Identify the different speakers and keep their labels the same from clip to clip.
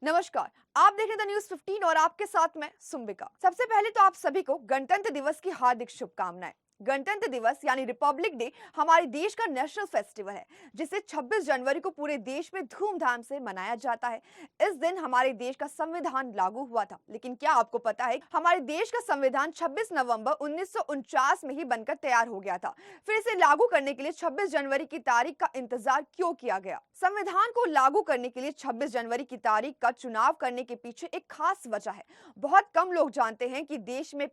Speaker 1: नमस्कार। आप देख रहे थे न्यूज 15 और आपके साथ मैं सुम्बिका। सबसे पहले तो आप सभी को गणतंत्र दिवस की हार्दिक शुभकामनाएं। गणतंत्र दिवस यानी रिपब्लिक डे हमारे देश का नेशनल फेस्टिवल है, जिसे 26 जनवरी को पूरे देश में धूमधाम से मनाया जाता है। इस दिन हमारे देश का संविधान लागू हुआ था, लेकिन क्या आपको पता है हमारे देश का संविधान 26 नवंबर 1949 में ही बनकर तैयार हो गया था। फिर इसे लागू करने के लिए 26 जनवरी की तारीख का इंतजार क्यों किया गया? संविधान को लागू करने के लिए 26 जनवरी की तारीख का चुनाव करने के पीछे एक खास वजह है। बहुत कम लोग जानते हैं कि देश में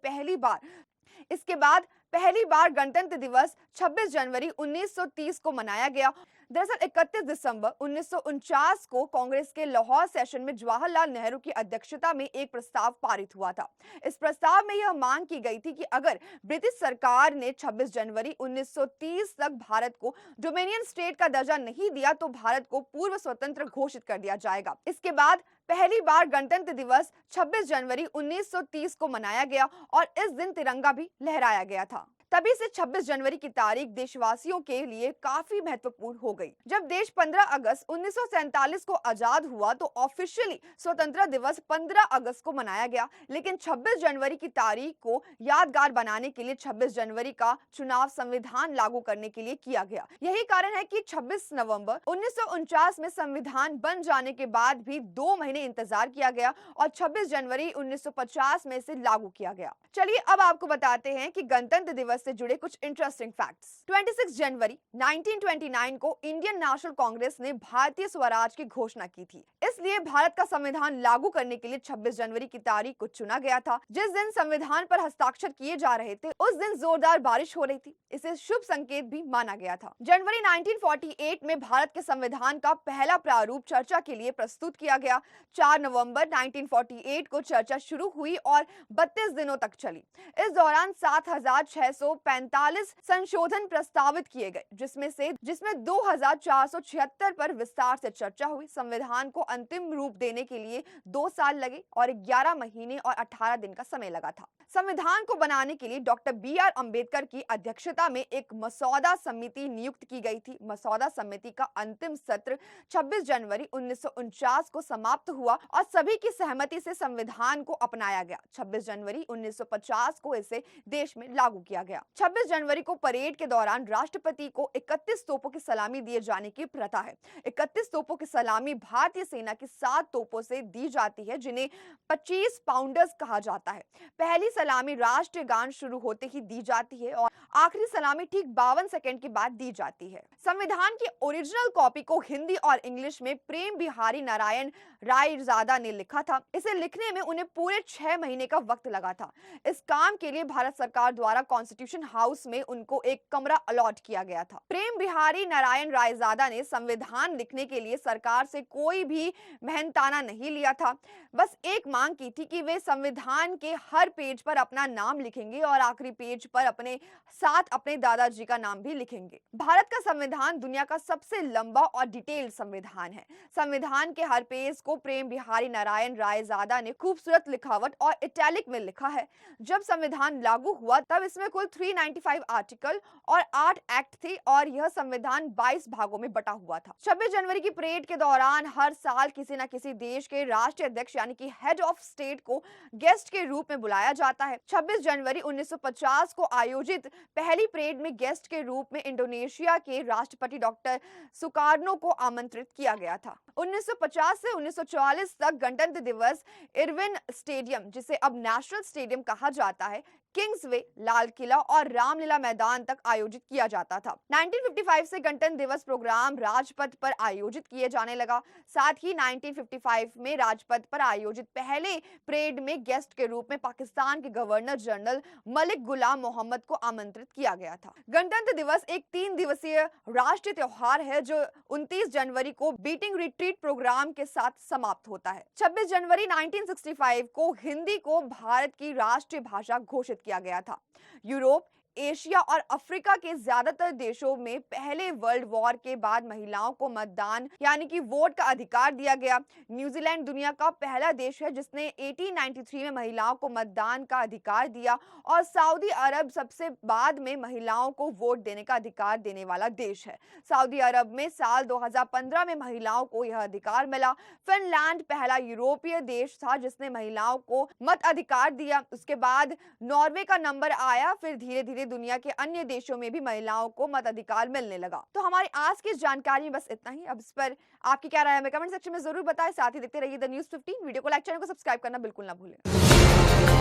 Speaker 1: पहली बार गणतंत्र दिवस 26 जनवरी 1930 को मनाया गया। दरअसल 31 दिसंबर 1949 को कांग्रेस के लाहौर सेशन में जवाहरलाल नेहरू की अध्यक्षता में एक प्रस्ताव पारित हुआ था। इस प्रस्ताव में यह मांग की गई थी कि अगर ब्रिटिश सरकार ने 26 जनवरी 1930 तक भारत को डोमिनियन स्टेट का दर्जा नहीं दिया तो भारत को पूर्व स्वतंत्र घोषित कर दिया जाएगा। इसके बाद पहली बार गणतंत्र दिवस 26 जनवरी 1930 को मनाया गया और इस दिन तिरंगा भी लहराया गया था। तभी से 26 जनवरी की तारीख देशवासियों के लिए काफी महत्वपूर्ण हो गई। जब देश 15 अगस्त 1947 को आजाद हुआ तो ऑफिशियली स्वतंत्रता दिवस 15 अगस्त को मनाया गया, लेकिन 26 जनवरी की तारीख को यादगार बनाने के लिए 26 जनवरी का चुनाव संविधान लागू करने के लिए किया गया। यही कारण है कि 26 नवंबर 1949 में संविधान बन जाने के बाद भी 2 महीने इंतजार किया गया और 26 जनवरी 1950 में इसे लागू किया गया। चलिए अब आपको बताते हैं कि गणतंत्र दिवस से जुड़े कुछ इंटरेस्टिंग फैक्ट्स। 26 जनवरी 1929 को इंडियन नेशनल कांग्रेस ने भारतीय स्वराज की घोषणा की थी। इसलिए भारत का संविधान लागू करने के लिए 26 जनवरी की तारीख को चुना गया था। जिस दिन संविधान पर हस्ताक्षर किए जा रहे थे उस दिन जोरदार बारिश हो रही थी। इसे शुभ संकेत भी माना गया था। जनवरी 1948 में भारत के संविधान का पहला प्रारूप चर्चा के लिए प्रस्तुत किया गया। 4 नवंबर 1948 को चर्चा शुरू हुई और 32 दिनों तक चली। इस दौरान 7,645 संशोधन प्रस्तावित किए गए, जिसमें 2,476 पर विस्तार से चर्चा हुई। संविधान को अंतिम रूप देने के लिए 2 साल लगे और 11 महीने और 18 दिन का समय लगा था। संविधान को बनाने के लिए डॉक्टर BR अम्बेडकर की अध्यक्षता में एक मसौदा समिति नियुक्त की गई थी। मसौदा समिति का अंतिम सत्र 26 जनवरी 1949 को समाप्त हुआ और सभी की सहमति से संविधान को अपनाया गया। 26 जनवरी 1950 को इसे देश में लागू किया गया। 26 जनवरी को परेड के दौरान राष्ट्रपति को 31 तोपों की सलामी दिए जाने की प्रथा है। 31 तोपों की सलामी भारतीय सेना की 7 तोपों से दी जाती है, जिन्हें 25 पाउंडर्स कहा जाता है। पहली सलामी राष्ट्रीय गान शुरू होते ही दी जाती है और आखिरी सलामी ठीक 52 सेकंड के बाद दी जाती है। संविधान की ओरिजिनल कॉपी को हिंदी और इंग्लिश में प्रेम बिहारी नारायण रायजादा ने लिखा था। इसे लिखने में उन्हें पूरे 6 महीने का वक्त लगा था। इस काम के लिए भारत सरकार द्वारा कॉन्स्टिट्यूशन हाउस में उनको एक कमरा अलॉट किया गया था। प्रेम बिहारी नारायण रायजादा ने संविधान लिखने के लिए सरकार से कोई भी मेहनताना नहीं लिया था। बस एक मांग की थी कि वे संविधान के हर पेज पर अपना नाम लिखेंगे और आखिरी पेज पर अपने साथ अपने दादाजी का नाम भी लिखेंगे। भारत का संविधान दुनिया का सबसे लंबा और डिटेल्ड संविधान है। संविधान के हर पेज को प्रेम बिहारी नारायण रायजादा ने खूबसूरत लिखावट और इटैलिक में लिखा है। जब संविधान लागू हुआ तब इसमें कुल 395 आर्टिकल और 8 एक्ट थे और यह संविधान 22 भागों में बटा हुआ था। 26 जनवरी की परेड के दौरान हर साल किसी न किसी देश के राष्ट्रीय अध्यक्ष यानी कि हेड ऑफ स्टेट को गेस्ट के रूप में बुलाया जाता है। 26 जनवरी 1950 को आयोजित पहली परेड में गेस्ट के रूप में इंडोनेशिया के राष्ट्रपति डॉक्टर सुकार्नो को आमंत्रित किया गया था। 1950 से 1944 तक गणतंत्र दिवस इरविन स्टेडियम, जिसे अब नेशनल स्टेडियम कहा जाता है, किंग्सवे, लाल किला और रामलीला मैदान तक आयोजित किया जाता था। 1955 से गणतंत्र दिवस प्रोग्राम राजपथ पर आयोजित किए जाने लगा। साथ ही 1955 में राजपथ पर आयोजित पहले परेड में गेस्ट के रूप में पाकिस्तान के गवर्नर जनरल मलिक गुलाम मोहम्मद को आमंत्रित किया गया था। गणतंत्र दिवस एक 3 दिवसीय राष्ट्रीय त्योहार है जो 29 जनवरी को बीटिंग रिट्रीट प्रोग्राम के साथ समाप्त होता है। 26 जनवरी 1965 को हिंदी को भारत की राष्ट्रीय भाषा घोषित किया गया था। यूरोप, एशिया और अफ्रीका के ज्यादातर देशों में पहले वर्ल्ड वॉर के बाद महिलाओं को मतदान यानी कि वोट का अधिकार दिया गया। न्यूजीलैंड दुनिया का पहला देश है जिसने 1893 में महिलाओं को मतदान का अधिकार दिया और सऊदी अरब सबसे बाद में महिलाओं को वोट देने का अधिकार देने वाला देश है। सऊदी अरब में साल 2015 में महिलाओं को यह अधिकार मिला। फिनलैंड पहला यूरोपीय देश था जिसने महिलाओं को मत अधिकार दिया। उसके बाद नॉर्वे का नंबर आया, फिर धीरे धीरे दुनिया के अन्य देशों में भी महिलाओं को मत अधिकार मिलने लगा। तो हमारी आज की इस जानकारी में बस इतना ही। अब इस पर आपकी क्या राय है हमें कमेंट सेक्शन में जरूर बताएं। साथ ही देखते रहिए द न्यूज़ 15। वीडियो को लाइक, चैनल को सब्सक्राइब करना बिल्कुल ना भूलें।